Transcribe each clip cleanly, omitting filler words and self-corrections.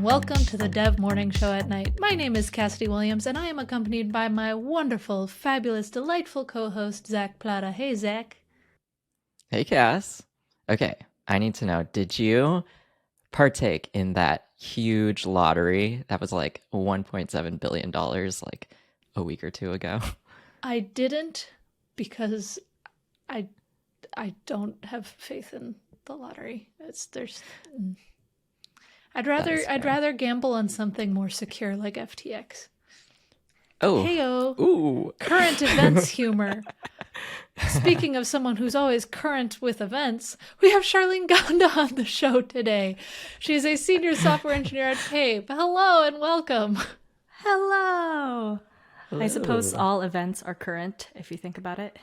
welcome to the Dev Morning Show at Night. My name is Cassidy Williams, and I am accompanied by my wonderful, fabulous, delightful co-host, Zach Plata. Hey, Zach. Hey, Cass. Okay, I need to know, did you partake in that huge lottery that was like $1.7 billion like a week or two ago? I didn't because I don't have faith in the lottery. I'd rather gamble on something more secure like FTX. Oh. Heyo. Ooh. Current events humor. Speaking of someone who's always current with events, we have Charlyn Gonda on the show today. She is a senior software engineer at Pave. Hello and welcome. Hello. Hello. I suppose all events are current if you think about it.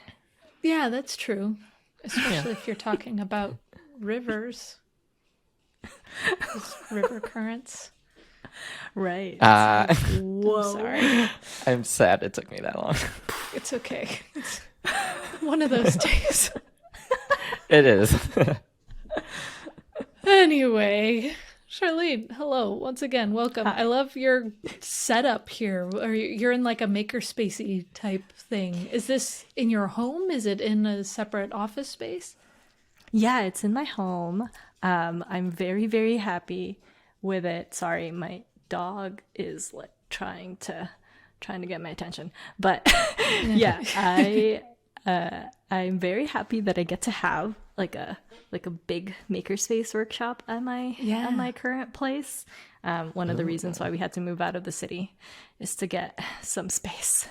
Yeah, that's true. Especially if you're talking about rivers. River currents. Right. Whoa. I'm sorry. I'm sad it took me that long. It's okay. It's one of those days. It is. Anyway, Charlyn, hello. Once again, welcome. Hi. I love your setup here. You're in like a makerspacey type thing. Is this in your home? Is it in a separate office space? Yeah, it's in my home. I'm very, very happy with it. Sorry, my dog is like trying to get my attention. But yeah, I'm very happy that I get to have like a big makerspace workshop at my current place. One of the reasons why we had to move out of the city is to get some space.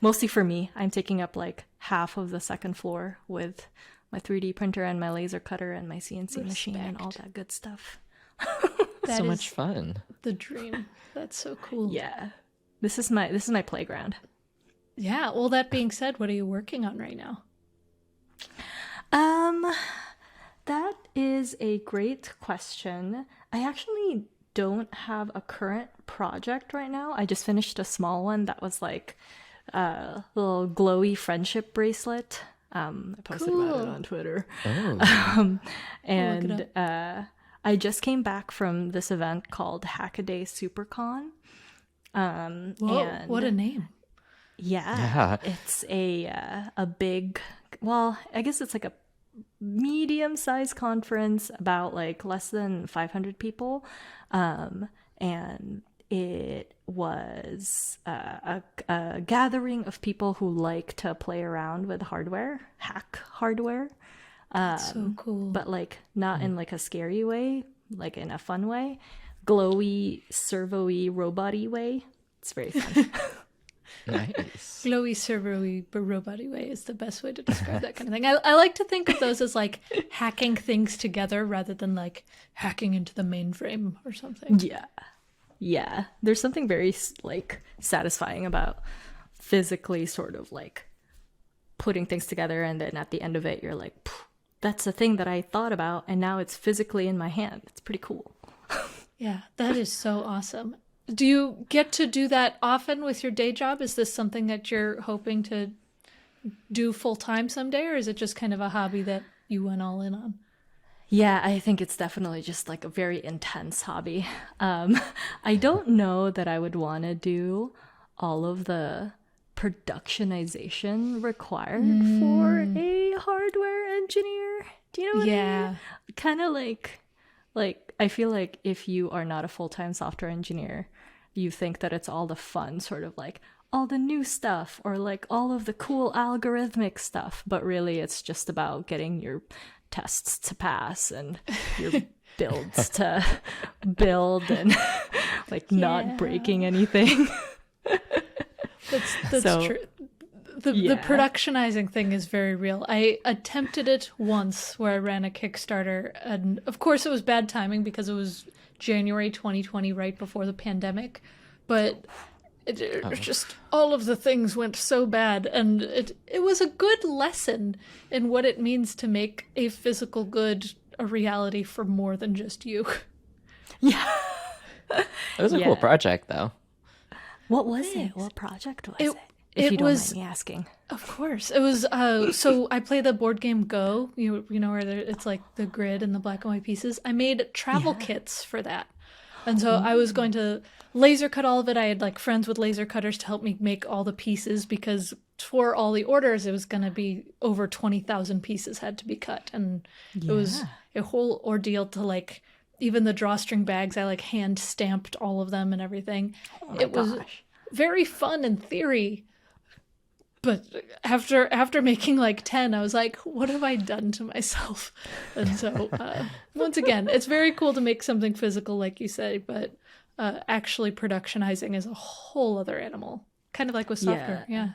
Mostly for me. I'm taking up like half of the second floor with my 3D printer and my laser cutter and my CNC machine and all that good stuff. That so is much fun. the dream. That's so cool. Yeah. This is my playground. Yeah. Well, that being said, what are you working on right now? That is a great question. I actually don't have a current project right now. I just finished a small one that was like a little glowy friendship bracelet. I posted about it on Twitter. Oh. And I just came back from this event called Hackaday SuperCon. Whoa, and what a name. yeah. It's a big, well, I guess it's like a medium-sized conference about like less than 500 people. And it was a gathering of people who like to play around with hardware, hack hardware. That's so cool. But like not in like a scary way, like in a fun way. Glowy, servo-y, robot-y way. It's very fun. Nice. Glowy, servo-y, robot-y way is the best way to describe that kind of thing. I like to think of those as like hacking things together rather than like hacking into the mainframe or something. Yeah. There's something very like satisfying about physically sort of like putting things together, and then at the end of it you're like, that's the thing that I thought about and now it's physically in my hand. It's pretty cool. Yeah, that is so awesome. Do you get to do that often with your day job? Is this something that you're hoping to do full time someday, or is it just kind of a hobby that you went all in on? Yeah, I think it's definitely just like a very intense hobby. I don't know that I would want to do all of the productionization required for a hardware engineer. Do you know what I mean? Kind of like I feel like if you are not a full-time software engineer, you think that it's all the fun, sort of like all the new stuff or like all of the cool algorithmic stuff, but really it's just about getting your tests to pass and your builds to build and like not breaking anything. That's true. The productionizing thing is very real. I attempted it once where I ran a Kickstarter, and of course it was bad timing because it was January 2020, right before the pandemic. But just all of the things went so bad, and it was a good lesson in what it means to make a physical good a reality for more than just you. Yeah. It was a cool project, though. What was it? What project was it? If you don't mind me asking. Of course. It was, so I play the board game Go, you know, where it's like the grid and the black and white pieces. I made travel kits for that. And so I was going to laser cut all of it. I had like friends with laser cutters to help me make all the pieces, because for all the orders, it was going to be over 20,000 pieces had to be cut. And it was a whole ordeal to like, even the drawstring bags, I like hand stamped all of them and everything. It was very fun in theory. But after making like 10, I was like, what have I done to myself? And so, once again, it's very cool to make something physical, like you say, but actually productionizing is a whole other animal. Kind of like with software, yeah.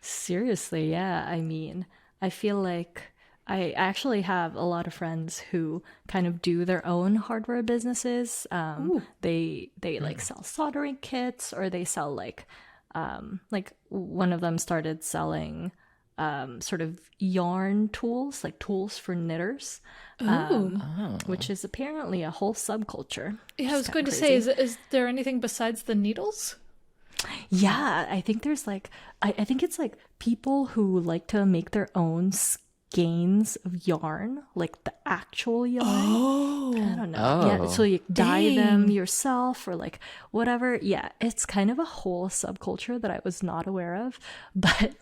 Seriously, yeah. I mean, I feel like I actually have a lot of friends who kind of do their own hardware businesses. They like sell soldering kits, or they sell like one of them started selling sort of yarn tools, like tools for knitters, which is apparently a whole subculture. Yeah, I was going to say, is there anything besides the needles? Yeah, I think there's like, I think it's like people who like to make their own skeins of yarn, like the actual yarn. I don't know. Yeah, so you dye them yourself or like whatever. Yeah, it's kind of a whole subculture that I was not aware of, but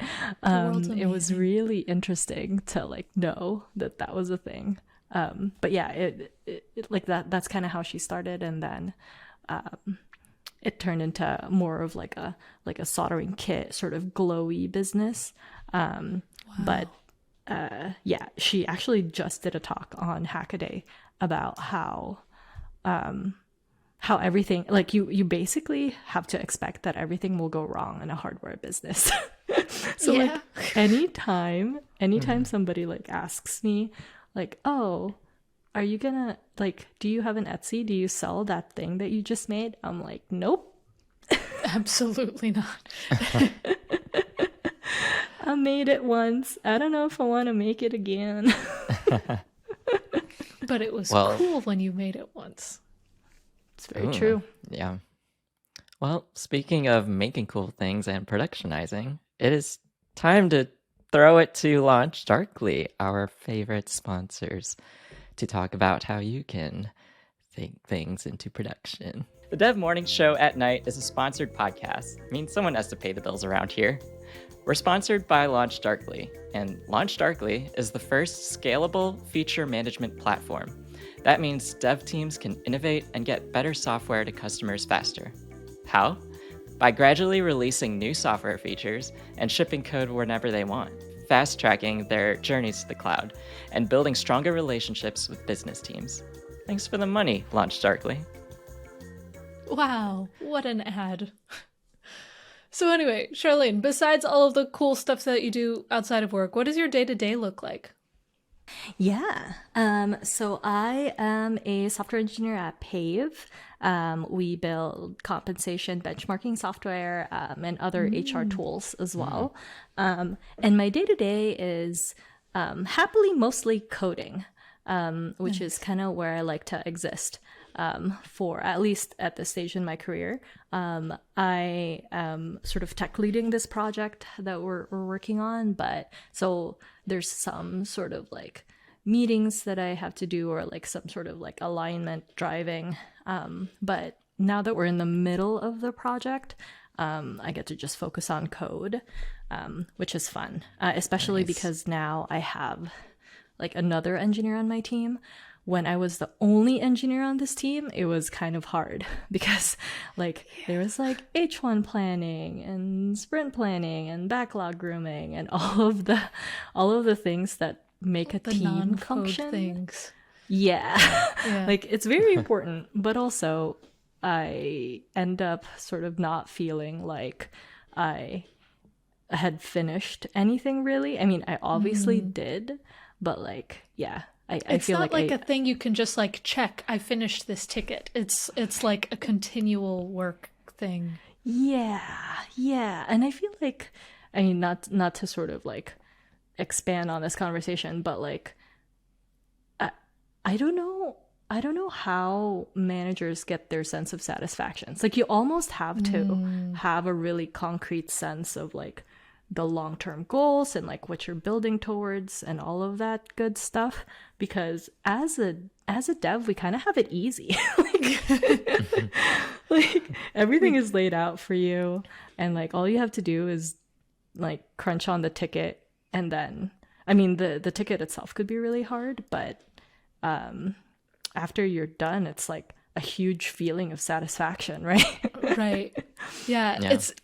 it was really interesting to like know that that was a thing. But yeah, it like that's kind of how she started, and then it turned into more of like a soldering kit sort of glowy business. But yeah, she actually just did a talk on Hackaday about how everything, like you basically have to expect that everything will go wrong in a hardware business. So like anytime somebody like asks me like, oh, are you gonna like, do you have an Etsy? Do you sell that thing that you just made? I'm like, nope. Absolutely not. I made it once. I don't know if I want to make it again. But it was cool when you made it once. It's very true. Yeah. Well, speaking of making cool things and productionizing, it is time to throw it to Launch Darkly, our favorite sponsors, to talk about how you can think things into production. The Dev Morning Show at Night is a sponsored podcast. I mean, someone has to pay the bills around here. We're sponsored by Launch Darkly, and Launch Darkly is the first scalable feature management platform. That means dev teams can innovate and get better software to customers faster. How? By gradually releasing new software features and shipping code whenever they want, fast-tracking their journeys to the cloud, and building stronger relationships with business teams. Thanks for the money, Launch Darkly. Wow, what an ad. So anyway, Charlyn, besides all of the cool stuff that you do outside of work, what does your day-to-day look like? Yeah. So I am a software engineer at Pave. We build compensation benchmarking software and other HR tools as well. And my day-to-day is happily mostly coding, which is kind of where I like to exist. For at least at this stage in my career. I am sort of tech leading this project that we're working on, but so there's some sort of like meetings that I have to do, or like some sort of like alignment driving. But now that we're in the middle of the project, I get to just focus on code, which is fun, especially because now I have like another engineer on my team. When I was the only engineer on this team, it was kind of hard because like there was like H1 planning and sprint planning and backlog grooming and all of the things that make a team function. Things. Yeah. Like it's very important, but also I end up sort of not feeling like I had finished anything really. I mean, I obviously did, but like, yeah. I feel not like a thing you can just like check, I finished this ticket. It's like a continual work thing. Yeah. And I feel like, I mean, not to sort of like expand on this conversation, but like I don't know how managers get their sense of satisfaction. It's like you almost have to have a really concrete sense of like the long-term goals and like what you're building towards and all of that good stuff, because as a dev we kind of have it easy. Like everything is laid out for you, and like all you have to do is like crunch on the ticket, and then I mean the ticket itself could be really hard, but after you're done it's like a huge feeling of satisfaction, right? Right. Yeah.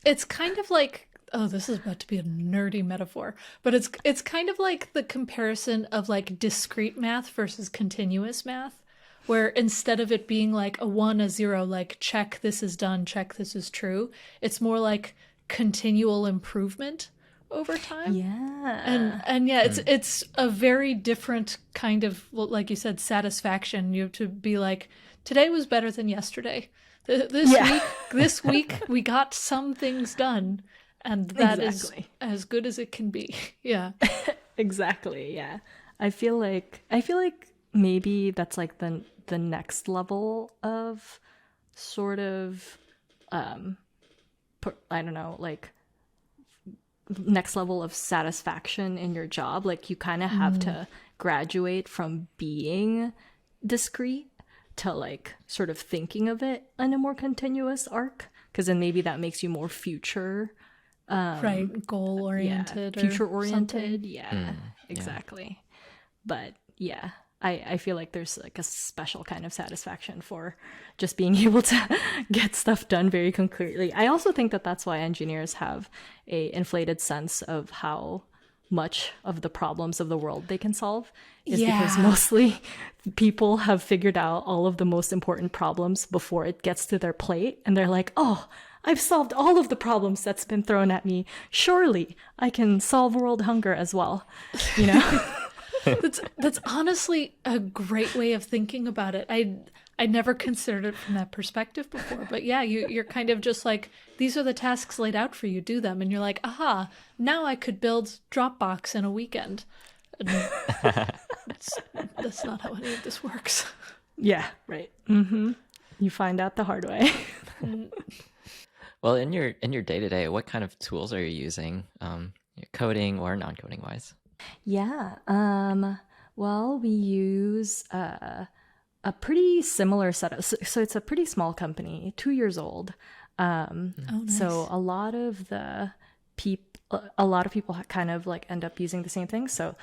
It's kind of like, oh, this is about to be a nerdy metaphor, but it's kind of like the comparison of like discrete math versus continuous math, where instead of it being like a 1, a 0, like check this is done, check this is true, it's more like continual improvement over time. Yeah. And yeah, it's a very different kind of, like you said, satisfaction. You have to be like, today was better than yesterday. This week we got some things done, and that is as good as it can be. Yeah. Exactly. Yeah. I feel like maybe that's like the next level of sort of I don't know, like next level of satisfaction in your job. Like you kind of have to graduate from being discrete to like sort of thinking of it in a more continuous arc, because then maybe that makes you more future right, goal oriented, future oriented. Exactly. But yeah, I feel like there's like a special kind of satisfaction for just being able to get stuff done very concretely. I also think that that's why engineers have a inflated sense of how much of the problems of the world they can solve, is because mostly people have figured out all of the most important problems before it gets to their plate, and they're like, oh, I've solved all of the problems that's been thrown at me. Surely I can solve world hunger as well, you know? That's honestly a great way of thinking about it. I never considered it from that perspective before, but yeah, you're kind of just like, these are the tasks laid out for you, do them, and you're like, aha, now I could build Dropbox in a weekend. And that's not how any of this works. Yeah, right. Mm-hmm. You find out the hard way. Well, in your day-to-day, what kind of tools are you using, coding or non-coding wise? Yeah. Well, we use a pretty similar setup. So it's a pretty small company, 2 years old. Nice. So a lot of people kind of like end up using the same thing. So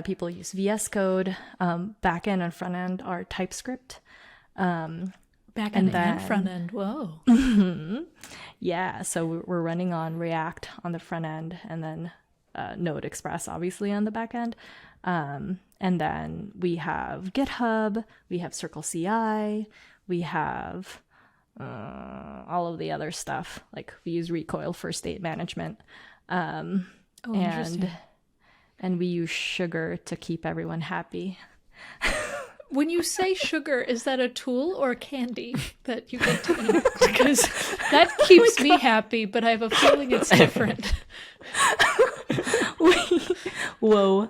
people use VS Code. Back end and front end are TypeScript. Back end and front end. Whoa. Yeah. So we're running on React on the front end, and then Node Express obviously on the back end. And then we have GitHub, we have Circle CI, we have all of the other stuff. Like we use Recoil for state management. Interesting. And we use Sugar to keep everyone happy. When you say Sugar, is that a tool or a candy that you get to eat? Because that keeps me happy, but I have a feeling it's different. Whoa.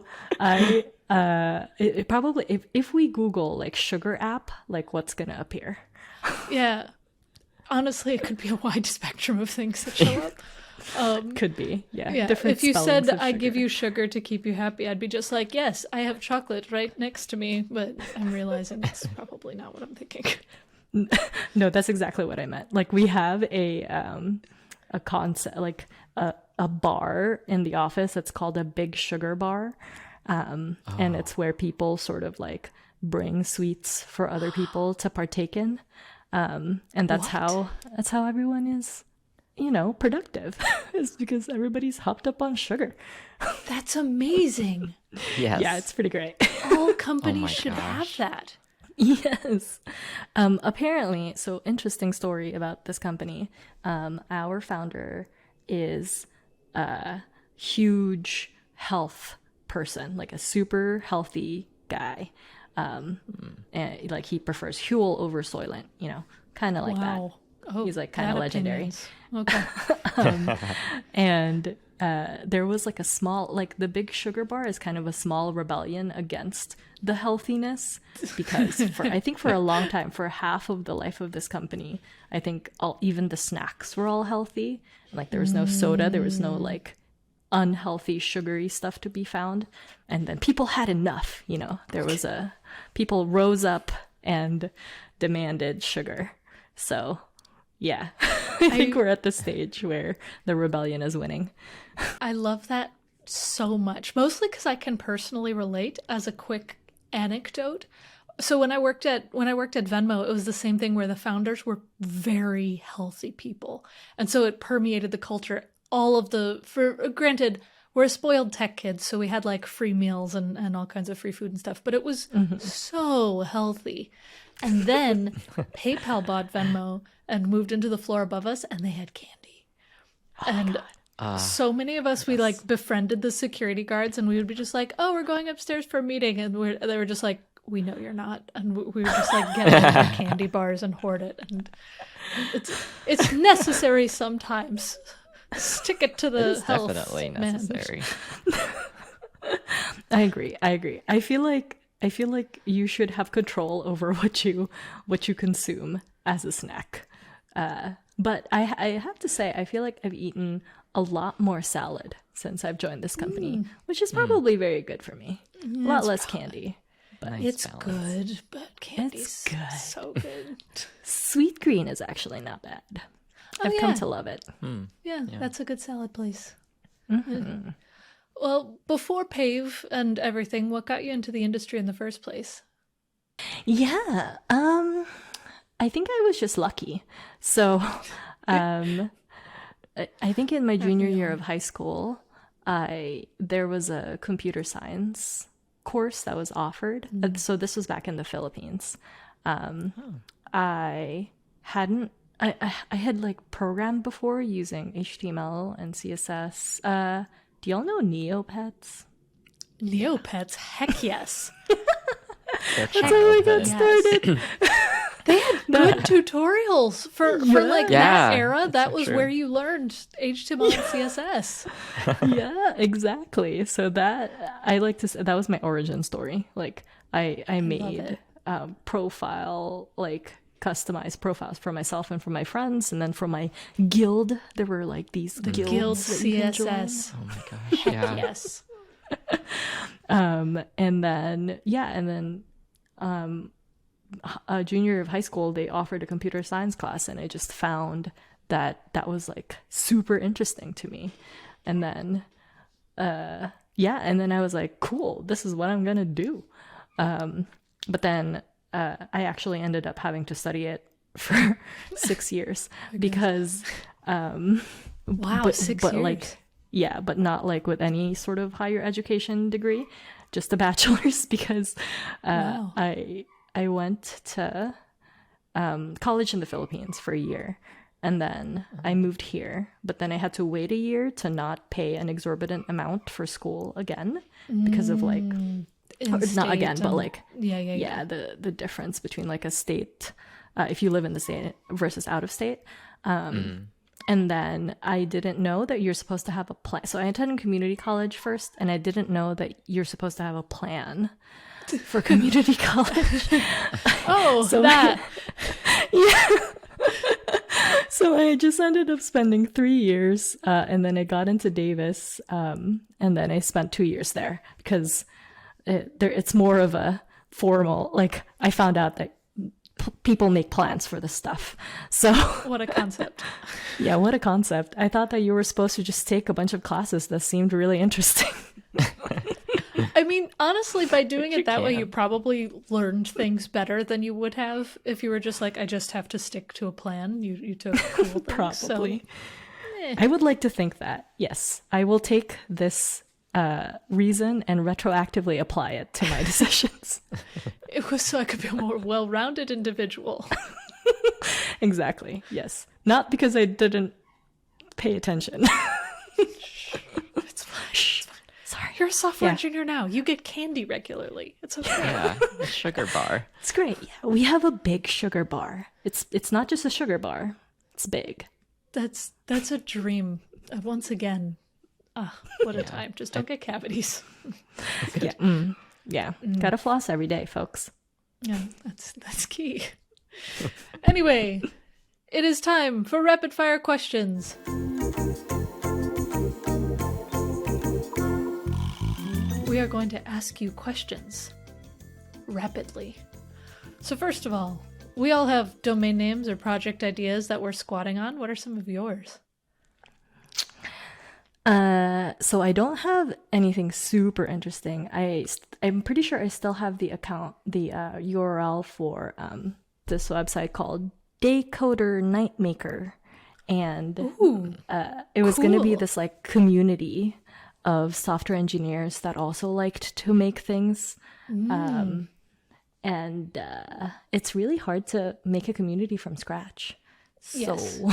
It probably, if we Google like Sugar app, like what's gonna appear? Yeah. Honestly, it could be a wide spectrum of things that show up. Could be, yeah. If you said I give you sugar to keep you happy, I'd be just like, yes, I have chocolate right next to me, but I'm realizing that's probably not what I'm thinking. No, that's exactly what I meant. Like we have a concept, like a bar in the office that's called a big sugar bar, and it's where people sort of like bring sweets for other people to partake in, and that's how everyone is, you know, productive. Is because everybody's hopped up on sugar. That's amazing. Yes. Yeah, it's pretty great. All companies should have that. Yes. Apparently, so interesting story about this company. Our founder is a huge health person, like a super healthy guy. And like he prefers Huel over Soylent, you know, kind of like that. Oh, he's like kind of legendary. Okay. And there was like a small, like the big sugar bar is kind of a small rebellion against the healthiness, because I think for a long time, for half of the life of this company, I think even the snacks were all healthy. Like there was no soda, there was no like unhealthy, sugary stuff to be found. And then people had enough, there was people rose up and demanded sugar. So yeah, I think we're at the stage where the rebellion is winning. I love that so much, mostly because I can personally relate. As a quick anecdote, so when I worked at Venmo, it was the same thing where the founders were very healthy people, and so it permeated the culture. Granted, we're a spoiled tech kids, so we had like free meals and all kinds of free food and stuff, but it was so healthy. And then PayPal bought Venmo and moved into the floor above us, and they had candy. So many of us, we like befriended the security guards, and we would be just like, "Oh, we're going upstairs for a meeting," and they were just like, "We know you're not," and we were just like get the candy bars and hoard it. And it's necessary sometimes. Stick it to the health. Definitely necessary. I agree. I feel like you should have control over what you consume as a snack. But I have to say, I feel like I've eaten a lot more salad since I've joined this company, which is probably very good for me. A lot less candy. But it's good, but candy's good. So good. Sweet green is actually not bad. I've come to love it. Yeah, that's a good salad place. Well, before Pave and everything, what got you into the industry in the first place? Yeah, I think I was just lucky. So, I think in my junior year of high school, there was a computer science course that was offered. So this was back in the Philippines. I had like programmed before using HTML and CSS. Do y'all know Neopets? Neopets? Heck yes. That's how I got started. They had good tutorials for like that era. That was where you learned HTML and CSS. Yeah, exactly. So that I like to say that was my origin story. Like I made profile, like customized profiles for myself and for my friends, and then for my guild there were like these guild CSS. Oh my gosh, yeah. Yes. And then junior year of high school, they offered a computer science class, and I just found that was like super interesting to me. And then and then I was like, cool, this is what I'm gonna do. But then I actually ended up having to study it for 6 years because wow, 6 years. Like, yeah, but not like with any sort of higher education degree, just a bachelor's, because I went to college in the Philippines for a year, and then I moved here, but then I had to wait a year to not pay an exorbitant amount for school again because of like, or not again, but like, the difference between like a state, if you live in the state versus out of state. And then I didn't know that you're supposed to have a plan. So I attended community college first, and I didn't know that you're supposed to have a plan for community college. So that. So I just ended up spending 3 years, and then I got into Davis, and then I spent 2 years there because it's more of a formal, like I found out that people make plans for this stuff. So what a concept. Yeah, what a concept. I thought that you were supposed to just take a bunch of classes that seemed really interesting. I mean, honestly, by doing it that way, you probably learned things better than you would have if you were just like, I just have to stick to a plan. You took cool things. Probably. So, I would like to think that, yes, I will take this reason and retroactively apply it to my decisions. It was so I could be a more well-rounded individual. Exactly, yes. Not because I didn't pay attention. It's fine. It's fine. Sorry. You're a software engineer now. You get candy regularly. It's okay. Yeah, a sugar bar. It's great. Yeah, we have a big sugar bar. It's not just a sugar bar. It's big. That's a dream. Once again. What a time. Just don't get cavities. Yeah. Gotta floss every day, folks. Yeah, that's key. Anyway, it is time for rapid fire questions. we are going to ask you questions rapidly. So first of all, we all have domain names or project ideas that we're squatting on. What are some of yours? So I don't have anything super interesting. I'm pretty sure I still have the URL for this website called Decoder Nightmaker, and it was going to be this like community of software engineers that also liked to make things. And it's really hard to make a community from scratch. Yes. So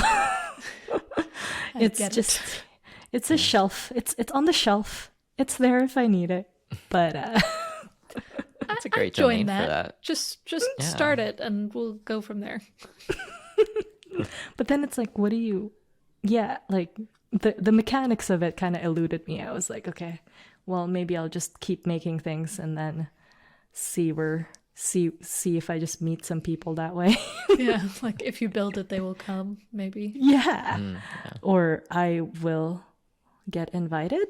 it's a shelf. It's on the shelf. It's there if I need it. But That's a great join domain for that. Just start it and we'll go from there. But then it's like, what do you? Yeah, like the mechanics of it kind of eluded me. I was like, okay, well maybe I'll just keep making things and then see if I just meet some people that way. Yeah, like if you build it, they will come. Maybe. Yeah. Yeah. Or I will get invited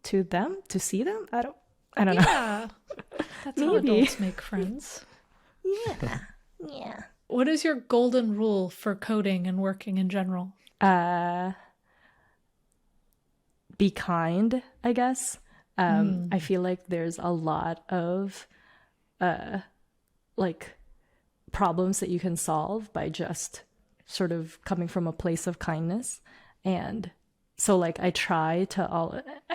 to them to see them. I don't know. Yeah, that's how Maybe. adults make friends. Yeah. What is your golden rule for coding and working in general? Be kind, I guess. I feel like there's a lot of like problems that you can solve by just sort of coming from a place of kindness. And so like I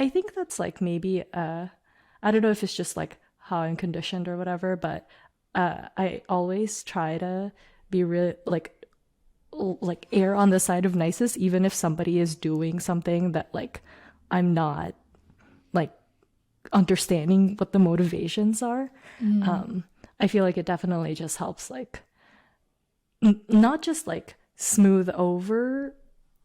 think that's like maybe I don't know if it's just like how I'm conditioned or whatever, but I always try to be really like err on the side of nicest, even if somebody is doing something that like I'm not like understanding what the motivations are. I feel like it definitely just helps like not just like smooth over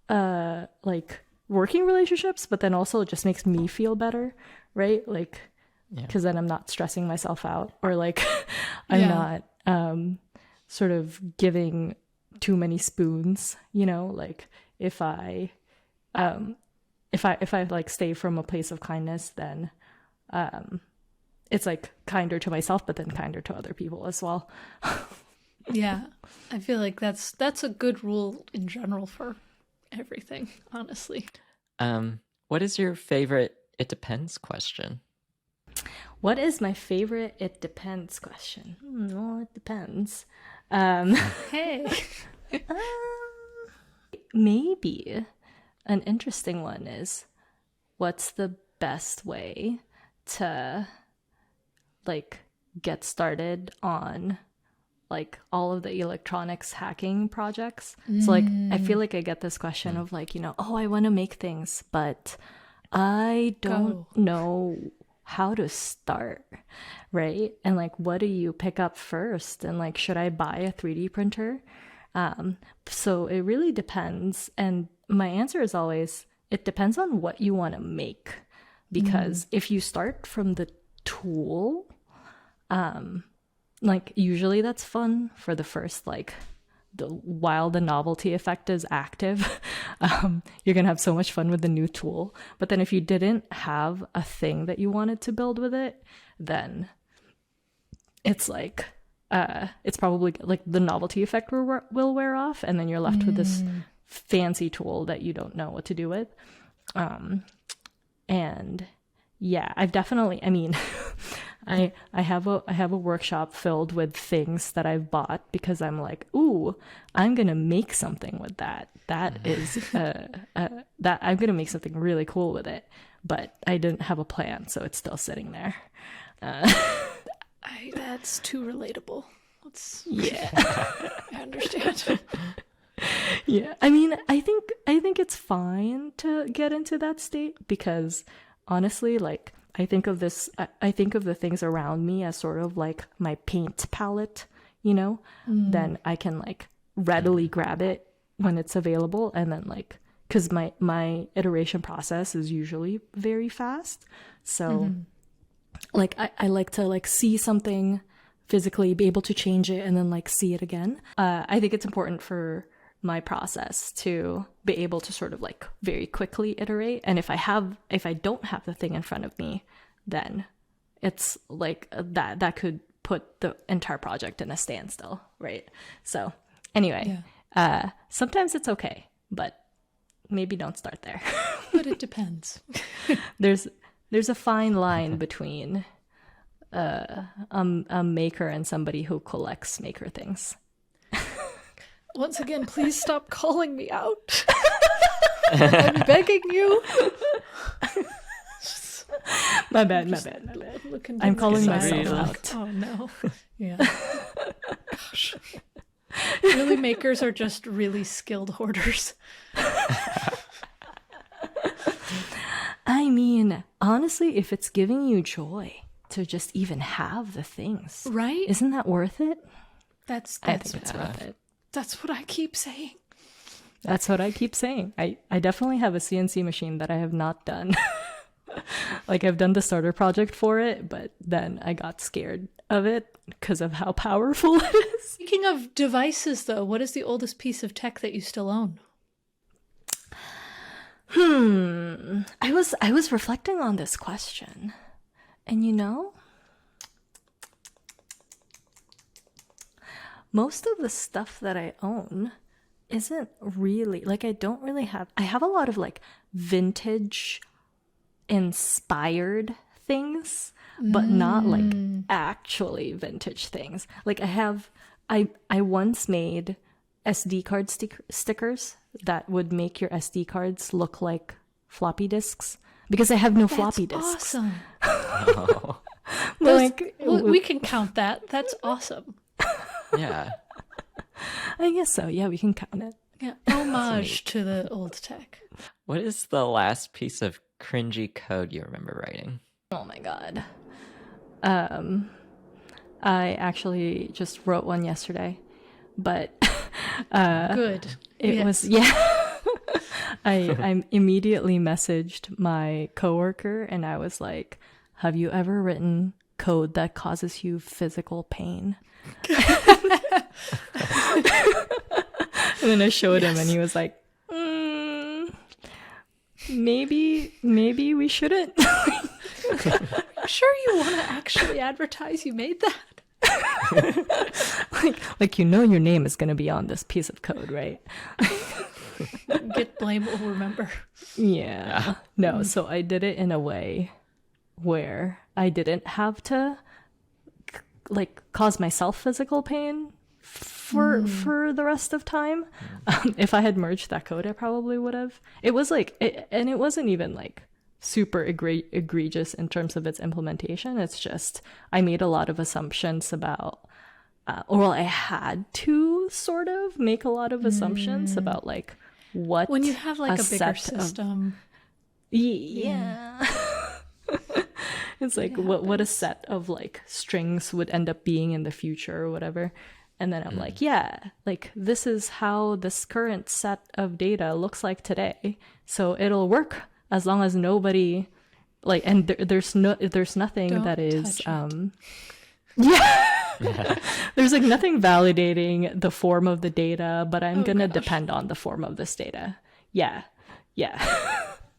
like working relationships, but then also it just makes me feel better, right? Like because then I'm not stressing myself out, or like I'm not sort of giving too many spoons, you know, like if I like stay from a place of kindness, then it's like kinder to myself, but then kinder to other people as well. Yeah, I feel like that's a good rule in general for everything, honestly. What is your favorite "it depends" question? What is my favorite "it depends" question? Well, it depends. Hey. Maybe an interesting one is, what's the best way to like get started on like all of the electronics hacking projects? So like I feel like I get this question of like, you know, oh, I want to make things, but I don't know how to start, right? And like, what do you pick up first? And like, should I buy a 3D printer? So it really depends. And my answer is always, it depends on what you want to make. Because if you start from the tool, like usually that's fun for the first, like while the novelty effect is active, you're going to have so much fun with the new tool. But then if you didn't have a thing that you wanted to build with it, then it's like, it's probably like the novelty effect will wear off, and then you're left with this fancy tool that you don't know what to do with. And yeah, I've definitely, I mean, I have a workshop filled with things that I've bought because I'm like, ooh, I'm gonna make something with that. That is that I'm gonna make something really cool with it. But I didn't have a plan, so it's still sitting there. That's too relatable. Yeah. I understand. Yeah, I mean, I think it's fine to get into that state because honestly, like I think of the things around me as sort of like my paint palette, you know. Then I can like readily grab it when it's available, and then like because my iteration process is usually very fast, so like I like to like see something physically, be able to change it, and then like see it again. I think it's important for my process to be able to sort of like very quickly iterate. And if I don't have the thing in front of me, then it's like that could put the entire project in a standstill, right? So anyway, sometimes it's okay, but maybe don't start there. But it depends. There's a fine line between a maker and somebody who collects maker things. Once again, please stop calling me out. I'm begging you. My bad. I'm calling myself out. Oh no. Yeah. Gosh. Really, makers are just really skilled hoarders. I mean, honestly, if it's giving you joy to just even have the things, right? Isn't that worth it? That's I think it's worth it. That's what I keep saying. That's what I keep saying. I definitely have a CNC machine that I have not done. Like, I've done the starter project for it, but then I got scared of it because of how powerful it is. Speaking of devices, though, what is the oldest piece of tech that you still own? I was reflecting on this question, and most of the stuff that I own isn't really, like, I have a lot of like vintage inspired things, but not like actually vintage things. Like, I once made SD card stickers that would make your SD cards look like floppy disks, because I have no floppy disks. Awesome. Oh. Like, we can count that. That's awesome. Yeah. I guess so. Yeah, we can count it. Yeah, homage to the old tech. What is the last piece of cringy code you remember writing? Oh my god. I actually just wrote one yesterday, but Good. it was I immediately messaged my coworker and I was like, "Have you ever written code that causes you physical pain?" And then I showed him and he was like, maybe we shouldn't. Sure you want to actually advertise you made that? like your name is going to be on this piece of code, right? Get blame will remember. Yeah. No, so I did it in a way where I didn't have to like cause myself physical pain for the rest of time. If I had merged that code, I probably would have. It was like, and it wasn't even like super egregious in terms of its implementation. It's just I made a lot of assumptions about, I had to sort of make a lot of assumptions about like what when you have like a bigger system. Yeah. It's like what a set of like strings would end up being in the future or whatever. And then I'm like, yeah, like this is how this current set of data looks like today. So it'll work as long as nobody like, and there's nothing Don't that is yeah. There's like nothing validating the form of the data, but I'm gonna depend on the form of this data. Yeah. Yeah,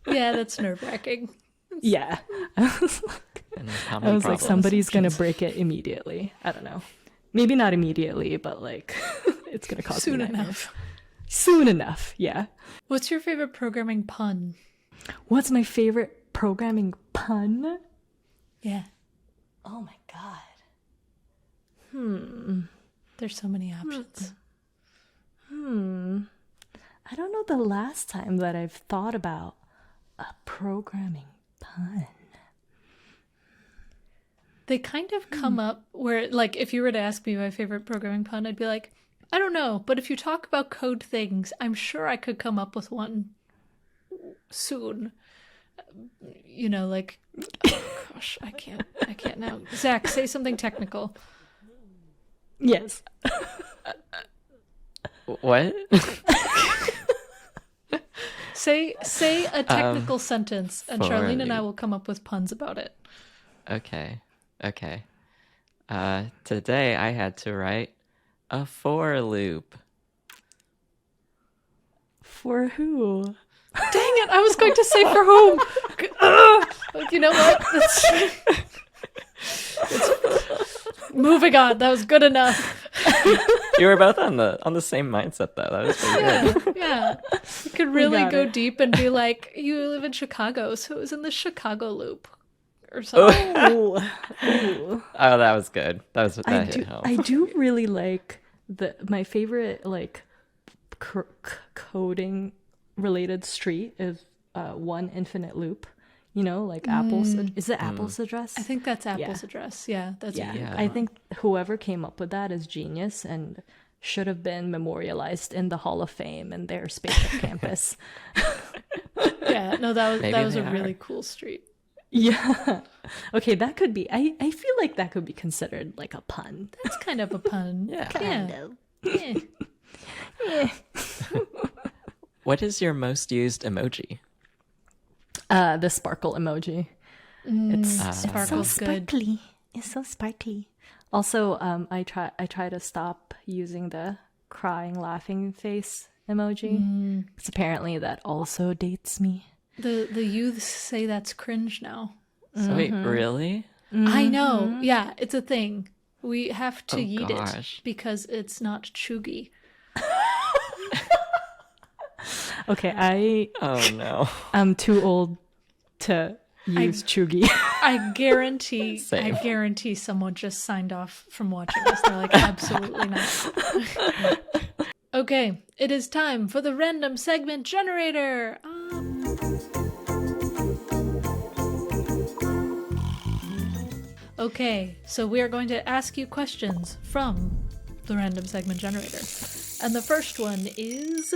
that's nerve-wracking. Yeah. I was like, somebody's gonna break it immediately. I don't know. Maybe not immediately, but like it's gonna cause soon me enough. Soon enough, yeah. What's your favorite programming pun? What's my favorite programming pun? Yeah. Oh my god. There's so many options. I don't know the last time that I've thought about a programming pun. They kind of come up where, like, if you were to ask me my favorite programming pun, I'd be like, I don't know, but if you talk about code things, I'm sure I could come up with one soon. You know, like, oh gosh, I can't now. Zach, say something technical. Yes. What? Say a technical sentence, and Charlene and I will come up with puns about it. Okay. Today I had to write a for loop. For who? Dang it, I was going to say for whom. You know what? Moving on. That was good enough. You were both on the same mindset though. That was pretty good. Yeah. You could really go deep and be like, you live in Chicago, so it was in the Chicago loop or something. Ooh. Oh, that was good. That hit home. I do really like my favorite like coding related street is One Infinite Loop. You know, like Apple's. Is it Apple's address? I think that's Apple's address. Yeah, that's yeah. I think whoever came up with that is genius and should have been memorialized in the Hall of Fame in their spaceship campus. Yeah, no, that was a really cool street. Yeah. Okay, that could be. I feel like that could be considered like a pun. That's kind of a pun. Yeah. Kind of. Yeah. Yeah. What is your most used emoji? The sparkle emoji. It's Sparkle's so good. sparkly. It's so sparkly. Also, I try to stop using the crying, laughing face emoji. Because apparently that also dates me. The youths say that's cringe now. So wait, really? I know. Yeah, it's a thing. We have to eat gosh. it because it's not chuggy. Okay, Oh no. I'm too old to use Chugi. I guarantee someone just signed off from watching this. They're like, absolutely not. Okay, it is time for the random segment generator. Okay, so we are going to ask you questions from the random segment generator. And the first one is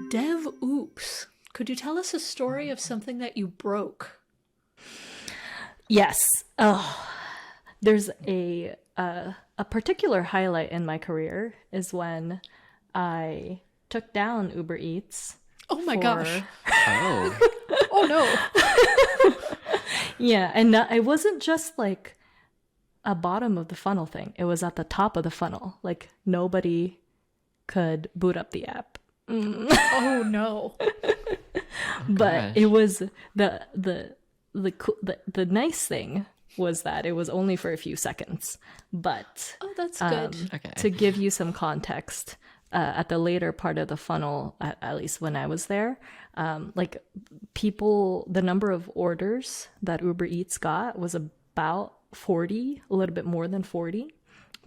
Dev Oops. Could you tell us a story of something that you broke? Yes. Oh, there's a particular highlight in my career is when I took down Uber Eats. Oh my gosh. Oh. Oh no. Yeah, and it wasn't just like a bottom of the funnel thing. It was at the top of the funnel. Like nobody could boot up the app. Oh no. But it was the nice thing was that it was only for a few seconds. But Oh, that's good. Okay. to give you some context, at the later part of the funnel, at least when I was there, like the number of orders that Uber Eats got was about 40, a little bit more than 40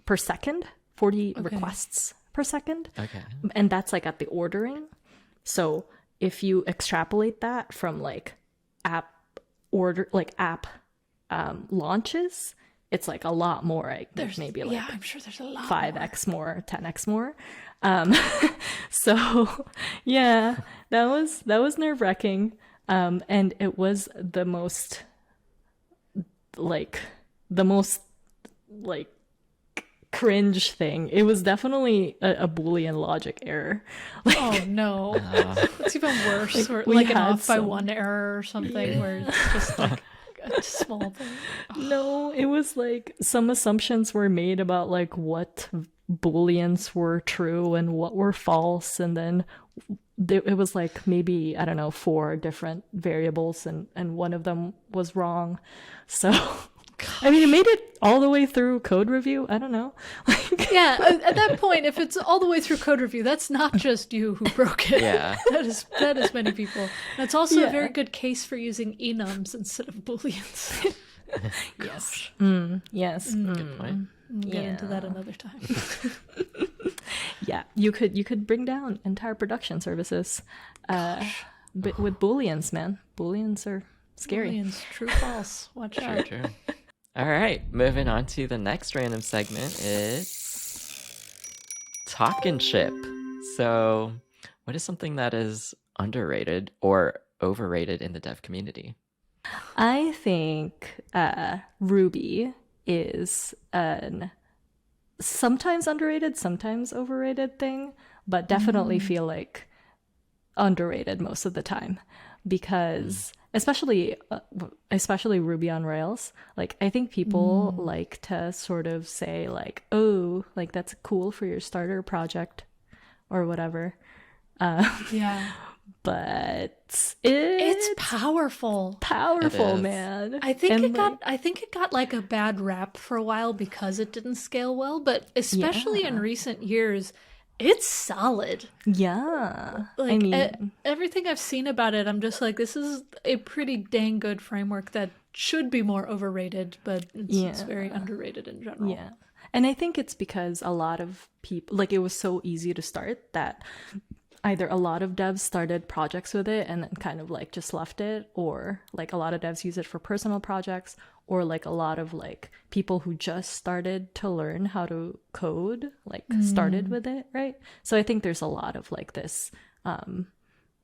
per second, 40 requests per second. Okay. And that's like at the ordering. So if you extrapolate that from like app launches, it's like a lot more. Like there's maybe like I'm sure there's a lot 5x more, 10x more. So yeah, that was nerve-wracking. And it was the most cringe thing. It was definitely a Boolean logic error. Like, Oh no. It's even worse. Or we like an had off by some- one error or something where it's just like a small thing. no, it was like some assumptions were made about like what Booleans were true and what were false, and then it was like maybe, I don't know, 4 different variables and one of them was wrong. So I mean, it made it all the way through code review. I don't know. Yeah, at that point, if it's all the way through code review, that's not just you who broke it. Yeah. That is many people. And it's also a Yeah. very good case for using enums instead of booleans. Yes. Yes. Good point. We'll get into that another time. Yeah, you could bring down entire production services but with Booleans, man. Booleans are scary. Booleans, true, false. Watch out. True. All right, moving on to the next random segment. It's Talkin' Ship. So, what is something that is underrated or overrated in the dev community? I think Ruby is an sometimes underrated, sometimes overrated thing, but definitely feel like underrated most of the time because especially Ruby on Rails, like I think people like to sort of say like, oh, like that's cool for your starter project or whatever. Yeah. but It's powerful. powerful, It is. man. I think And, I think it got like a bad rap for a while because it didn't scale well, but especially in recent years, it's solid. yeah. Like I mean, everything I've seen about it, I'm just like, this is a pretty dang good framework that should be more overrated, but it's very underrated in general. yeah. And I think it's because a lot of people, like, it was so easy to start that either a lot of devs started projects with it and then kind of like just left it, or like a lot of devs use it for personal projects, or like a lot of like people who just started to learn how to code like started with it, right? So I think there's a lot of like this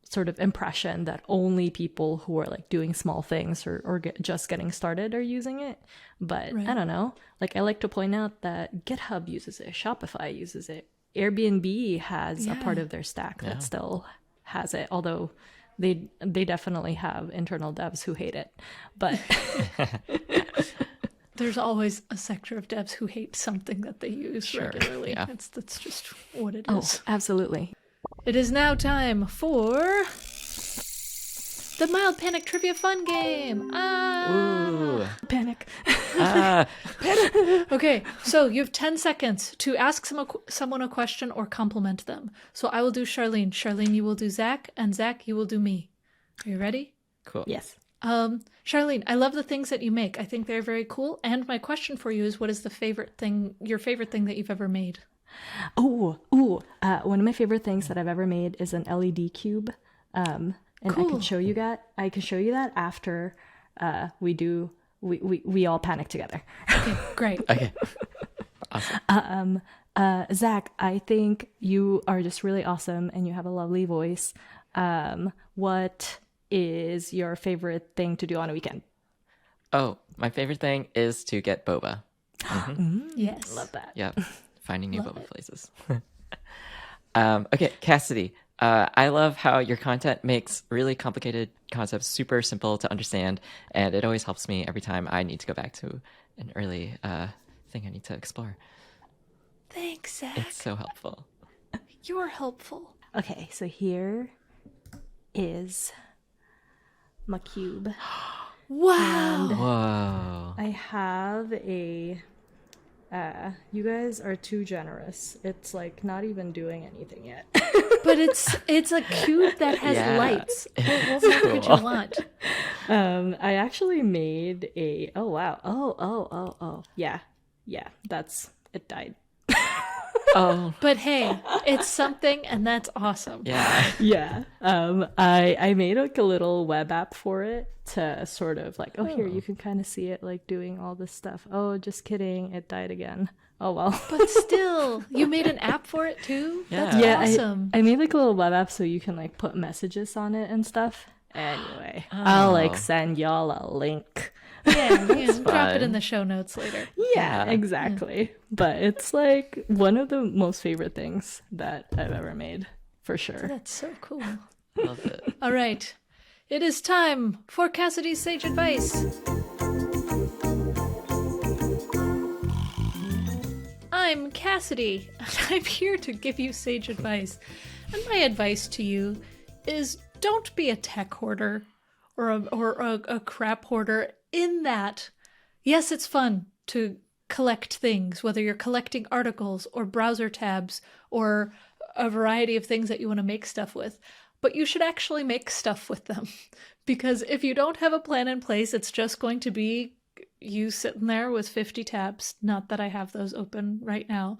sort of impression that only people who are like doing small things or just getting started are using it. But I don't know, like I like to point out that GitHub uses it, Shopify uses it, Airbnb has a part of their stack that still has it, although they definitely have internal devs who hate it. But There's always a sector of devs who hate something that they use regularly. Yeah. That's just what it oh, is. absolutely. It is now time for the Mild Panic Trivia Fun Game. Ooh. Panic. Okay, so you have 10 seconds to ask someone a question or compliment them. So I will do Charlene. Charlene, you will do Zach. And Zach, you will do me. Are you ready? Cool. Yes. Charlene, I love the things that you make. I think they're very cool. And my question for you is, what is your favorite thing that you've ever made? One of my favorite things that I've ever made is an LED cube. And Cool. I can show you that. I can show you that after we all panic together. Okay, great. Okay. Awesome. Zach, I think you are just really awesome and you have a lovely voice. What is your favorite thing to do on a weekend? Oh, my favorite thing is to get boba. Yes. Love that. Yep. Finding new boba places. Okay, Cassidy. I love how your content makes really complicated concepts super simple to understand, and it always helps me every time I need to go back to an early thing I need to explore. Thanks, Zach. It's so helpful. You're helpful. Okay, so here is my cube. Wow. Whoa. I have a you guys are too generous. It's like not even doing anything yet. But it's a cube that has Yeah. lights. What more could you want? I actually made a yeah, that's it died. Oh. But hey, it's something, and that's awesome. Yeah. Yeah. I made like a little web app for it to sort of like, here you can kind of see it like doing all this stuff. Oh, just kidding, it died again. Oh well. But still, you made an app for it too? Yeah. That's awesome. I made like a little web app so you can like put messages on it and stuff. Anyway, I'll like send y'all a link. Yeah, drop it fun. in the show notes later. Yeah, exactly. But it's like one of the most favorite things that I've ever made, for sure. That's so cool. Love it. All right. It is time for Cassidy's Sage Advice. I'm Cassidy, and I'm here to give you sage advice. And my advice to you is don't be a tech hoarder or a crap hoarder, in that, yes, it's fun to collect things, whether you're collecting articles or browser tabs or a variety of things that you want to make stuff with. But you should actually make stuff with them. Because if you don't have a plan in place, it's just going to be you sitting there with 50 tabs, not that I have those open right now,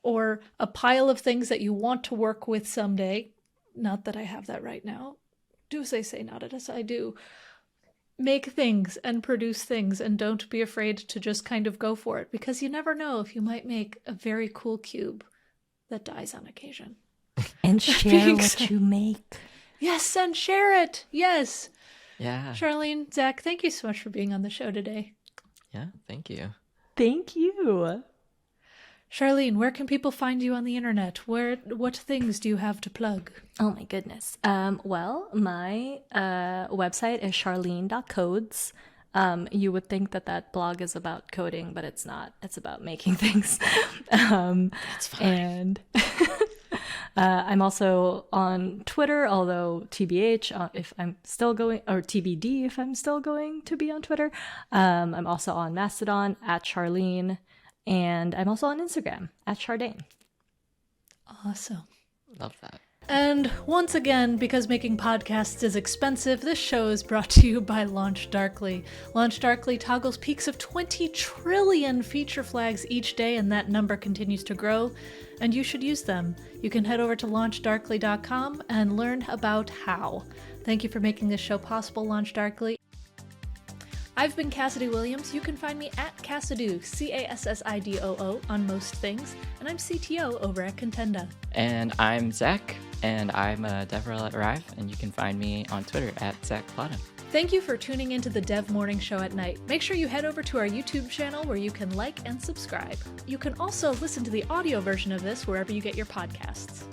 or a pile of things that you want to work with someday, not that I have that right now. Do as they say, not as I do. Make things and produce things, and don't be afraid to just kind of go for it, because you never know if you might make a very cool cube that dies on occasion. And share what you make. Yes, and share it. Yes. Yeah. Charlene, Zach, thank you so much for being on the show today. Yeah. Thank you. Thank you. Charlene, where can people find you on the internet? What things do you have to plug? Oh my goodness. Well, my website is charlene.codes. You would think that blog is about coding, but it's not. It's about making things. It's fine. And I'm also on Twitter, although TBH if I'm still going, or TBD if I'm still going to be on Twitter. I'm also on Mastodon at Charlene, and I'm also on Instagram at Chardane. Awesome. Love that. And once again, because making podcasts is expensive, this show is brought to you by Launch Darkly. Launch Darkly toggles peaks of 20 trillion feature flags each day, and that number continues to grow, and you should use them. You can head over to launchdarkly.com and learn about how. Thank you for making this show possible, Launch Darkly. I've been Cassidy Williams. You can find me at Cassidoo, Cassidoo, on most things, and I'm CTO over at Contenda. And I'm Zach, and I'm a DevRel at Arrive, and you can find me on Twitter at Zach Plata. Thank you for tuning into the Dev Morning Show at night. Make sure you head over to our YouTube channel where you can like and subscribe. You can also listen to the audio version of this wherever you get your podcasts.